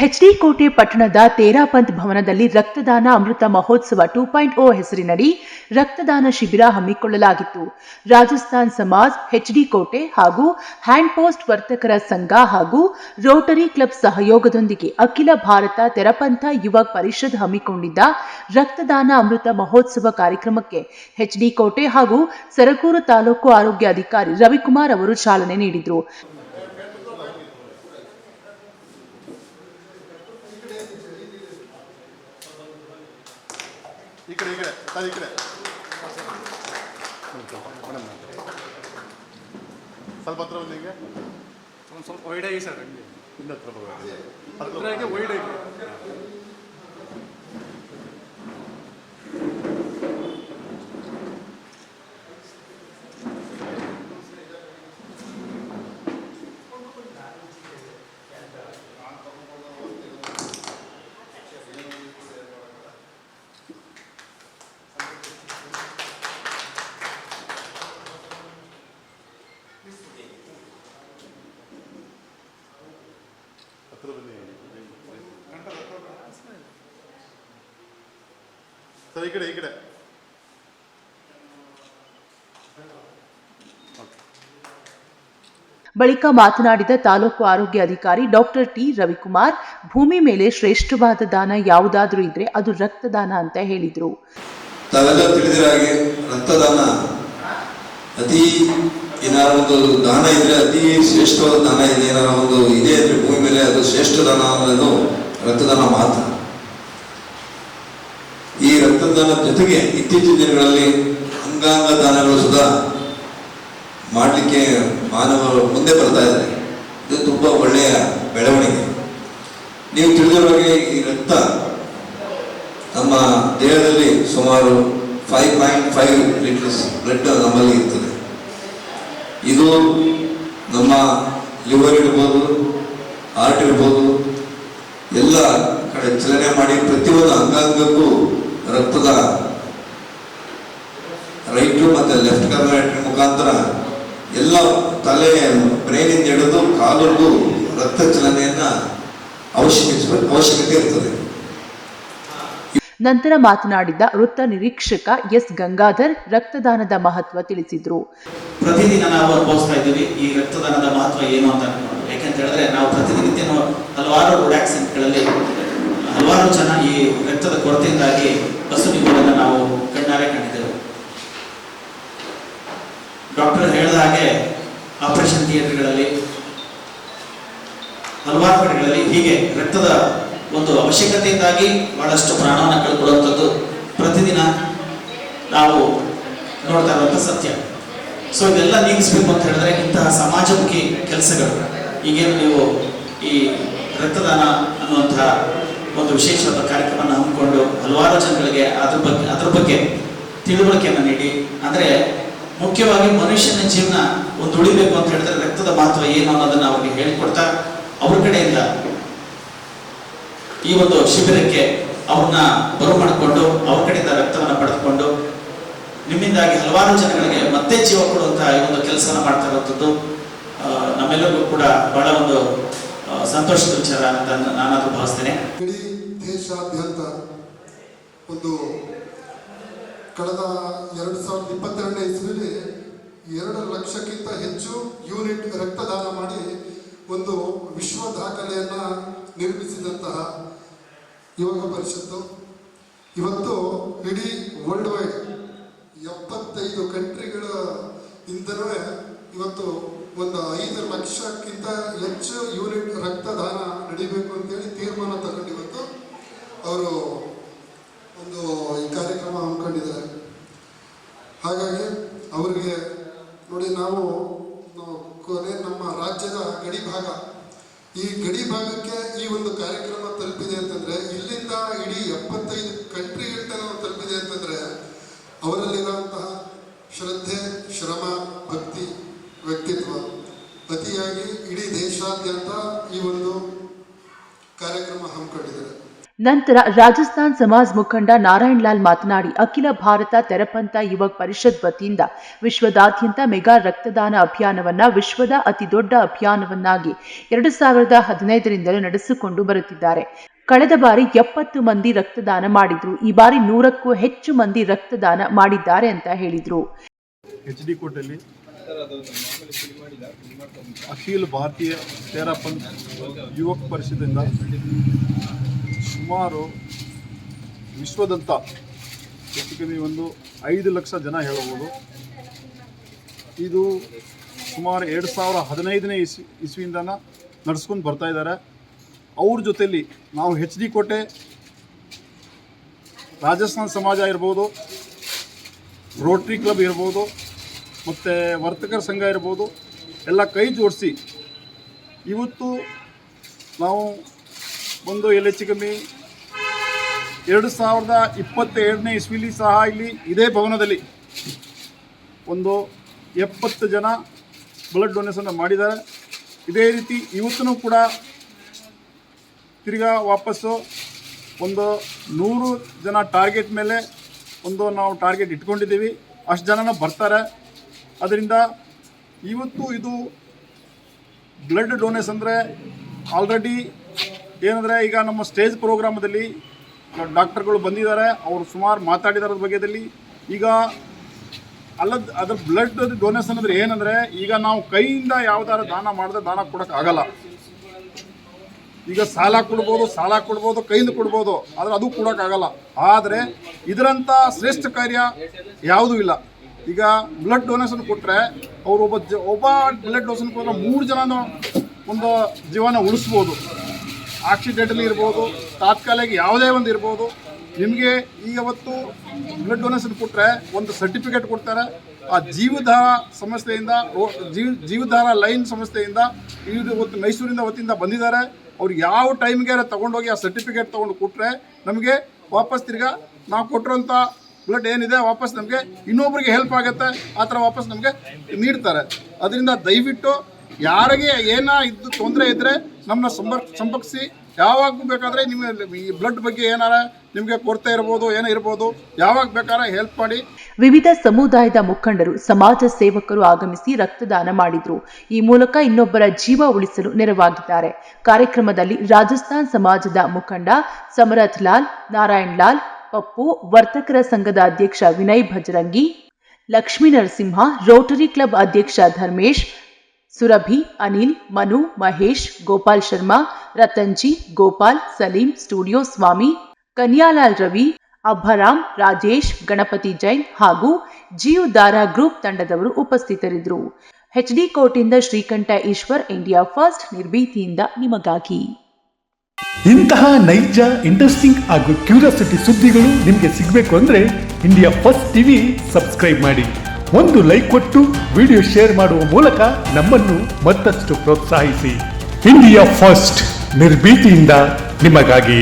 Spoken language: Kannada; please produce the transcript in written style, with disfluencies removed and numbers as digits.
ಎಚ್ಡಿ ಕೋಟೆ ಪಟ್ಟಣದ ತೇರಾಪಂತ್ ಭವನದಲ್ಲಿ ರಕ್ತದಾನ ಅಮೃತ ಮಹೋತ್ಸವ 2.0 ಹೆಸರಿನಡಿ ರಕ್ತದಾನ ಶಿಬಿರ ಹಮ್ಮಿಕೊಳ್ಳಲಾಗಿತ್ತು. ರಾಜಸ್ಥಾನ್ ಸಮಾಜ್, ಎಚ್ಡಿ ಕೋಟೆ ಹಾಗೂ ಹ್ಯಾಂಡ್ ಪೋಸ್ಟ್ ವರ್ತಕರ ಸಂಘ ಹಾಗೂ ರೋಟರಿ ಕ್ಲಬ್ ಸಹಯೋಗದೊಂದಿಗೆ ಅಖಿಲ ಭಾರತ ತೆರಪಂಥ ಯುವ ಪರಿಷತ್ ಹಮ್ಮಿಕೊಂಡಿದ್ದ ರಕ್ತದಾನ ಅಮೃತ ಮಹೋತ್ಸವ ಕಾರ್ಯಕ್ರಮಕ್ಕೆ ಎಚ್ಡಿ ಕೋಟೆ ಹಾಗೂ ಸರಗೂರು ತಾಲೂಕು ಆರೋಗ್ಯ ಅಧಿಕಾರಿ ರವಿಕುಮಾರ್ ಅವರು ಚಾಲನೆ ನೀಡಿದರು. ಸ್ವಲ್ಪ ಹತ್ರ ಬಂದಿಗೆ ಒಂದು ಸ್ವಲ್ಪ ವೈಡ್ ಆಗಿ ಸರ್, ಹಂಗೆ ಇನ್ನೂ ಹತ್ರ ವೈಡ್ ಆಗಿ ಸರ್, ಈ ಕಡೆ ಬಳಿಕ ಮಾತನಾಡಿದ ತಾಲೂಕು ಆರೋಗ್ಯ ಅಧಿಕಾರಿ ಡಾಕ್ಟರ್ ಟಿ ರವಿಕುಮಾರ್, ಭೂಮಿ ಮೇಲೆ ಶ್ರೇಷ್ಠವಾದ ದಾನ ಯಾವುದಾದ್ರೂ ಇದ್ರೆ ಅದು ರಕ್ತದಾನ ಅಂತ ಹೇಳಿದ್ರು. ತಾವೆಲ್ಲ ತಿಳಿದಿರ ಹಾಗೆ ರಕ್ತದಾನ ಅತಿ ಏನಾರ ಒಂದು ದಾನ ಇದ್ರೆ ಅತಿ ಶ್ರೇಷ್ಠವಾದ ದಾನ ಇದೆ. ಏನಾರ ಒಂದು ಇದೆ ಅಂದ್ರೆ ಭೂಮಿ ಮೇಲೆ ಅದು ಶ್ರೇಷ್ಠ ದಾನ ಅನ್ನೋದು ರಕ್ತದಾನ ಮಾತ್ರ. ಈ ರಕ್ತದಾನ ಜೊತೆಗೆ ಇತ್ತೀಚಿನ ದಿನಗಳಲ್ಲಿ ಅಂಗಾಂಗ ದಾನಗಳು ಸುಧಾ ಮಾಡಲಿಕ್ಕೆ ಮಾನವರು ಮುಂದೆ ಬರ್ತಾ ಇದ್ದಾರೆ. ಇದು ತುಂಬಾ ಒಳ್ಳೆಯ ಬೆಳವಣಿಗೆ. ನೀವು ತಿಳಿದಿರೋ ಹಾಗೆ ಈ ರಕ್ತ ನಮ್ಮ ದೇಹದಲ್ಲಿ ಸುಮಾರು 5.5 ಲೀಟರ್ಸ್ ಬ್ಲಡ್ ನಮ್ಮಲ್ಲಿ ಇರ್ತದೆ. ಇದು ನಮ್ಮ ಲಿವರ್ ಇರ್ಬೋದು, ಹಾರ್ಟ್ ಇರ್ಬೋದು, ಎಲ್ಲ ಕಡೆ ಚಲನೆ ಮಾಡಿ ಪ್ರತಿಯೊಂದು ಅಂಗಾಂಗಕ್ಕೂ ರಕ್ತದ ರೈಟ್ ಮತ್ತೆ ಲೆಫ್ಟ್ ಕಾರ್ಬೋಹೈಡ್ರೇಟ್ ಮುಖಾಂತರ ಎಲ್ಲ ತಲೆ ಬ್ರೈನಿಂದ ಹಿಡಿದು ಕಾಲುಗೂ ರಕ್ತ ಚಲನೆಯನ್ನ ಅವಶ್ಯಕತೆ ಇರ್ತದೆ. ನಂತರ ಮಾತನಾಡಿದ ವೃತ್ತ ನಿರೀಕ್ಷಕ ಎಸ್ ಗಂಗಾಧರ್ ರಕ್ತದಾನದ ಮಹತ್ವ ತಿಳಿಸಿದ್ರು. ಪ್ರತಿದಿನ ನಾವು ಅನುಭವಿಸ್ತಾ ಇದ್ದೀವಿ ಈ ರಕ್ತದಾನದ ಮಹತ್ವ ಏನು ಅಂತ ಅನ್ಕೊಂಡು. ಯಾಕಂತ ಹೇಳಿದ್ರೆ ನಾವು ಪ್ರತಿನಿತ್ಯ ಹಲವಾರು ರೋಡ್ ಆಕ್ಸಿಡೆಂಟ್ಗಳಲ್ಲಿ ಹಲವಾರು ಜನ ಈ ರಕ್ತದ ಕೊರತೆಯಿಂದಾಗಿ ಬಸುವಿರುವುದನ್ನು ನಾವು ಕಣ್ಣಾರೆ ಕಂಡಿದ್ದೆವು. ಡಾಕ್ಟರ್ ಹೇಳಿದ ಹಾಗೆ ಆಪರೇಷನ್ ಥಿಯೇಟರ್ಗಳಲ್ಲಿ ಹಲವಾರು ಕಡೆಗಳಲ್ಲಿ ಹೀಗೆ ರಕ್ತದ ಒಂದು ಅವಶ್ಯಕತೆಯಿಂದಾಗಿ ಬಹಳಷ್ಟು ಪ್ರಾಣವನ್ನು ಕಳ್ಕೊಳ್ಳುವಂಥದ್ದು ಪ್ರತಿದಿನ ನಾವು ನೋಡ್ತಾ ಇರುವಂಥ ಸತ್ಯ. ಸೊ ಇದೆಲ್ಲ ನೀಗಿಸ್ಬೇಕು ಅಂತ ಹೇಳಿದ್ರೆ ಇಂತಹ ಸಮಾಜಮುಖಿ ಕೆಲಸಗಳು, ಈಗೇನು ನೀವು ಈ ರಕ್ತದಾನ ಅನ್ನುವಂತಹ ಒಂದು ವಿಶೇಷವಾದ ಕಾರ್ಯಕ್ರಮವನ್ನು ಹಮ್ಮಿಕೊಂಡು ಹಲವಾರು ಜನಗಳಿಗೆ ಅದ್ರ ಬಗ್ಗೆ ತಿಳುವಳಿಕೆಯನ್ನು ನೀಡಿ, ಅಂದರೆ ಮುಖ್ಯವಾಗಿ ಮನುಷ್ಯನ ಜೀವನ ಒಂದು ಉಳಿಬೇಕು ಅಂತ ಹೇಳಿದ್ರೆ ರಕ್ತದ ಮಹತ್ವ ಏನು ಅನ್ನೋದನ್ನು ಅವ್ರಿಗೆ ಹೇಳಿಕೊಡ್ತಾ ಅವ್ರ ಕಡೆಯಿಂದ ಈ ಒಂದು ಶಿಬಿರಕ್ಕೆ ಅವ್ರನ್ನ ಬರಮಾಡಿಕೊಂಡು ಅವ್ರ ಕಡೆಯಿಂದ ರಕ್ತವನ್ನು ಪಡೆದುಕೊಂಡು ನಿಮ್ಮಿಂದಾಗಿ ಹಲವಾರು ಜನಗಳಿಗೆ ಮತ್ತೆ ಜೀವ ಕೊಡುವಂತಹ ಈ ಒಂದು ಕೆಲಸನ ಮಾಡ್ತಾ ಇರುವಂಥದ್ದು ನಮ್ಮೆಲ್ಲರಿಗೂ ಕೂಡ ಬಹಳ ಒಂದು ಸಂತೋಷದ ವಿಚಾರ ಅಂತ ನಾನಾದ್ರೂ ಭಾವಿಸ್ತೇನೆ. ಇಡೀ ದೇಶಾದ್ಯಂತ ಒಂದು ಕಳೆದ 2022ನೇ ಇಸ್ವಿಯಲ್ಲಿ 2 ಲಕ್ಷಕ್ಕಿಂತ ಹೆಚ್ಚು ಯೂನಿಟ್ ರಕ್ತದಾನ ಮಾಡಿ ಒಂದು ವಿಶ್ವ ದಾಖಲೆಯನ್ನ ನಿರ್ಮಿಸಿದಂತಹ ಯುವಕ ಪರಿಷತ್ತು ಇವತ್ತು ಇಡೀ ವರ್ಲ್ಡ್ ವೈಡ್ 75 ಕಂಟ್ರಿಗಳ ಇಂದನೂ ಇವತ್ತು ಒಂದು 5 ಲಕ್ಷಕ್ಕಿಂತ ಹೆಚ್ಚು ಯೂನಿಟ್ ರಕ್ತದಾನ ನಡೀಬೇಕು ಅಂತೇಳಿ ತೀರ್ಮಾನ ತಗೊಂಡು ಇವತ್ತು ಅವರು ಒಂದು ಈ ಕಾರ್ಯಕ್ರಮ ಹಮ್ಮಿಕೊಂಡಿದ್ದಾರೆ. ಹಾಗಾಗಿ ಅವರಿಗೆ ನೋಡಿ, ನಾವು ಕೊನೆ ನಮ್ಮ ರಾಜ್ಯದ ಗಡಿ ಭಾಗ, ಈ ಗಡಿ ಭಾಗಕ್ಕೆ ಈ ಒಂದು ಕಾರ್ಯಕ್ರಮ ತಲುಪಿದೆ ಅಂತಂದ್ರೆ ಇಲ್ಲಿಂದ ಇಡೀ 75 ಕಂಟ್ರಿಗಳಿಂದ ನಾವು ತಲುಪಿದೆ ಅಂತಂದ್ರೆ ಅವರಲ್ಲಿರುವಂತಹ ಶ್ರದ್ಧೆ, ಶ್ರಮ, ಭಕ್ತಿ, ವ್ಯಕ್ತಿತ್ವ ಅತಿಯಾಗಿ ಇಡೀ ದೇಶಾದ್ಯಂತ ಈ ಒಂದು ಕಾರ್ಯಕ್ರಮ ಹಮ್ಮಿಕೊಂಡಿದ್ದಾರೆ. ನಂತರ ರಾಜಸ್ಥಾನ್ ಸಮಾಜ್ ಮುಖಂಡ ನಾರಾಯಣ್ ಲಾಲ್ ಮಾತನಾಡಿ, ಅಖಿಲ ಭಾರತ ತೆರಪಂಥ ಯುವಕ್ ಪರಿಷತ್ ವತಿಯಿಂದ ವಿಶ್ವದಾದ್ಯಂತ ಮೆಗಾ ರಕ್ತದಾನ ಅಭಿಯಾನವನ್ನ ವಿಶ್ವದ ಅತಿ ದೊಡ್ಡ ಅಭಿಯಾನವನ್ನಾಗಿ 2015ರಿಂದಲೂ ನಡೆಸಿಕೊಂಡು ಬರುತ್ತಿದ್ದಾರೆ. ಕಳೆದ ಬಾರಿ 70 ಮಂದಿ ರಕ್ತದಾನ ಮಾಡಿದ್ರು. ಈ ಬಾರಿ 100ಕ್ಕೂ ಹೆಚ್ಚು ಮಂದಿ ರಕ್ತದಾನ ಮಾಡಿದ್ದಾರೆ ಅಂತ ಹೇಳಿದ್ರು. HD ಕೋಟೆಯಲ್ಲಿ ಅಖಿಲ ಭಾರತೀಯ ತೇರಾಪಂಥ್ ಯುವಕ್ ಪರಿಷತ್ತಿಂದ ಸುಮಾರು ವಿಶ್ವದಂತ ಹೆಚ್ಚು ಕಮ್ಮಿ ಒಂದು 5 ಲಕ್ಷ ಜನ ಹೇಳಬಹುದು. ಇದು ಸುಮಾರು 2015ನೇ ಇಸ್ವಿಯಿಂದ ನಡೆಸ್ಕೊಂಡು ಬರ್ತಾ ಇದ್ದಾರೆ. ಅವ್ರ ಜೊತೆಯಲ್ಲಿ ನಾವು HD ಕೋಟೆ, ರಾಜಸ್ಥಾನ್ ಸಮಾಜ ಇರ್ಬೋದು, ರೋಟ್ರಿ ಕ್ಲಬ್ ಇರ್ಬೋದು, ಮತ್ತು ವರ್ತಕರ ಸಂಘ ಇರ್ಬೋದು, ಎಲ್ಲ ಕೈ ಜೋಡಿಸಿ ಇವತ್ತು ನಾವು ಒಂದು ಹೆಚ್ಚು ಕಮ್ಮಿ 2022ನೇ ಇಸ್ವಿಲಿ ಸಹ ಇಲ್ಲಿ ಇದೇ ಭವನದಲ್ಲಿ ಒಂದು 70 ಜನ ಬ್ಲಡ್ ಡೊನೇಷನ್ ಮಾಡಿದ್ದಾರೆ. ಇದೇ ರೀತಿ ಇವತ್ತೂ ಕೂಡ ತಿರ್ಗಾ ವಾಪಸ್ಸು ಒಂದು 100 ಜನ ಟಾರ್ಗೆಟ್ ಮೇಲೆ ನಾವು ಟಾರ್ಗೆಟ್ ಇಟ್ಕೊಂಡಿದ್ದೀವಿ. ಅಷ್ಟು ಜನನ ಬರ್ತಾರೆ. ಅದರಿಂದ ಇವತ್ತು ಇದು ಬ್ಲಡ್ ಡೊನೇಷನ್ ಅಂದರೆ ಆಲ್ರೆಡಿ ಏನಂದರೆ ಈಗ ನಮ್ಮ ಸ್ಟೇಜ್ ಪ್ರೋಗ್ರಾಮದಲ್ಲಿ ಡಾಕ್ಟರ್ಗಳು ಬಂದಿದ್ದಾರೆ. ಅವರು ಸುಮಾರು ಮಾತಾಡಿದಾರ ಬಗ್ಗೆದಲ್ಲಿ. ಈಗ ಅದ್ರ ಬ್ಲಡ್ ಡೊನೇಷನ್ ಅಂದರೆ ಏನಂದರೆ ಈಗ ನಾವು ಕೈಯಿಂದ ಯಾವ್ದಾರು ದಾನ ಮಾಡಿದ್ರೆ ದಾನ ಕೊಡೋಕ್ಕಾಗಲ್ಲ. ಈಗ ಸಾಲ ಕೊಡ್ಬೋದು, ಕೈಯಿಂದ ಕೊಡ್ಬೋದು, ಆದರೆ ಅದು ಕೊಡೋಕ್ಕಾಗಲ್ಲ. ಆದರೆ ಇದರಂಥ ಶ್ರೇಷ್ಠ ಕಾರ್ಯ ಯಾವುದೂ ಇಲ್ಲ. ಈಗ ಬ್ಲಡ್ ಡೊನೇಷನ್ ಕೊಟ್ಟರೆ ಅವರು ಒಬ್ಬ ಬ್ಲಡ್ ಡೊನೇಷನ್ ಕೊಟ್ಟರೆ 3 ಜನ ಒಂದು ಜೀವನ ಉಳಿಸ್ಬೋದು. ಆಕ್ಸಿಡೆಂಟಲ್ಲಿ ಇರ್ಬೋದು, ತಾತ್ಕಾಲಿಕ ಯಾವುದೇ ಒಂದು ಇರ್ಬೋದು. ನಿಮಗೆ ಈಗ ಅವತ್ತು ಬ್ಲಡ್ ಡೊನೇಷನ್ ಕೊಟ್ಟರೆ ಒಂದು ಸರ್ಟಿಫಿಕೇಟ್ ಕೊಡ್ತಾರೆ. ಆ ಜೀವಧಾರ ಸಂಸ್ಥೆಯಿಂದ ಜೀವಧಾರ ಲೈನ್ ಸಂಸ್ಥೆಯಿಂದ ಇವತ್ತು ಮೈಸೂರಿಂದ ವತಿಯಿಂದ ಬಂದಿದ್ದಾರೆ. ಅವ್ರಿಗೆ ಯಾವ ಟೈಮ್ಗೆ ತೊಗೊಂಡೋಗಿ ಆ ಸರ್ಟಿಫಿಕೇಟ್ ತೊಗೊಂಡು ಕೊಟ್ಟರೆ ನಮಗೆ ವಾಪಸ್ ತಿರ್ಗಾ ನಾವು ಕೊಟ್ಟಿರೋಂಥ ಬ್ಲಡ್ ಏನಿದೆ ವಾಪಸ್ ನಮಗೆ ಇನ್ನೊಬ್ರಿಗೆ ಹೆಲ್ಪ್ ಆಗುತ್ತೆ. ಆ ಥರ ವಾಪಸ್ ನಮಗೆ ನೀಡ್ತಾರೆ. ಅದರಿಂದ ದಯವಿಟ್ಟು ಯಾರಿಗೆ ಇದ್ದು ತೊಂದರೆ ಇದ್ದರೆ ನಮ್ಮನ್ನ ಸಂಪರ್ಕಿಸಿ. ಯಾವಾಗ ಬೇಕಾದರೆ ನಿಮಗೆ ಈ ಬ್ಲಡ್ ಬಗ್ಗೆ ಏನಾರ ನಿಮಗೆ ಕೊರತೆ ಇರ್ಬೋದು, ಏನೋ ಇರ್ಬೋದು, ಯಾವಾಗ ಬೇಕಾದ್ರೆ ಹೆಲ್ಪ್ ಮಾಡಿ. ವಿವಿಧ ಸಮುದಾಯದ ಮುಖಂಡರು, ಸಮಾಜ ಸೇವಕರು ಆಗಮಿಸಿ ರಕ್ತದಾನ ಮಾಡಿದ್ರು. ಈ ಮೂಲಕ ಇನ್ನೊಬ್ಬರ ಜೀವ ಉಳಿಸಲು ನೆರವಾಗಿದ್ದಾರೆ. ಕಾರ್ಯಕ್ರಮದಲ್ಲಿ ರಾಜಸ್ಥಾನ್ ಸಮಾಜದ ಮುಖಂಡ ಸಮರಥ್ ಲಾಲ್, ನಾರಾಯಣ್ ಲಾಲ್, ಪಪ್ಪು, ವರ್ತಕರ ಸಂಘದ ಅಧ್ಯಕ್ಷ ವಿನಯ್ ಭಜರಂಗಿ, ಲಕ್ಷ್ಮೀ ನರಸಿಂಹ, ರೋಟರಿ ಕ್ಲಬ್ ಅಧ್ಯಕ್ಷ ಧರ್ಮೇಶ್, ಸುರಭಿ, ಅನಿಲ್, ಮನು, ಮಹೇಶ್, ಗೋಪಾಲ್ ಶರ್ಮಾ, ರತನ್ಜಿ, ಗೋಪಾಲ್, ಸಲೀಂ, ಸ್ಟುಡಿಯೋ ಸ್ವಾಮಿ, ಕನ್ಯಾಲಾಲ್ ರವಿ, ಅಬ್ಬರಾಮ್, ರಾಜೇಶ್, ಗಣಪತಿ ಜೈನ್ ಹಾಗೂ ಜೀವಧಾರ ಗ್ರೂಪ್ ತಂಡದವರು ಉಪಸ್ಥಿತರಿದ್ದರು. HD ಕೋಟೆಯಿಂದ ಶ್ರೀಕಂಠ ಈಶ್ವರ್, ಇಂಡಿಯಾ ಫಸ್ಟ್, ನಿರ್ಭೀತಿಯಿಂದ ನಿಮಗಾಗಿ. ಇಂತಹ ನೈಜ, ಇಂಟ್ರೆಸ್ಟಿಂಗ್ ಹಾಗೂ ಕ್ಯೂರಿಯಾಸಿಟಿ ಸುದ್ದಿಗಳು ನಿಮಗೆ ಸಿಗಬೇಕು ಅಂದರೆ ಇಂಡಿಯಾ ಫಸ್ಟ್ ಟಿವಿ ಸಬ್ಸ್ಕ್ರೈಬ್ ಮಾಡಿ. ಒಂದು ಲೈಕ್ ಕೊಟ್ಟು ವಿಡಿಯೋ ಶೇರ್ ಮಾಡುವ ಮೂಲಕ ನಮ್ಮನ್ನು ಮತ್ತಷ್ಟು ಪ್ರೋತ್ಸಾಹಿಸಿ. ಇಂಡಿಯಾ ಫಸ್ಟ್, ನಿರ್ಭೀತಿಯಿಂದ ನಿಮಗಾಗಿ.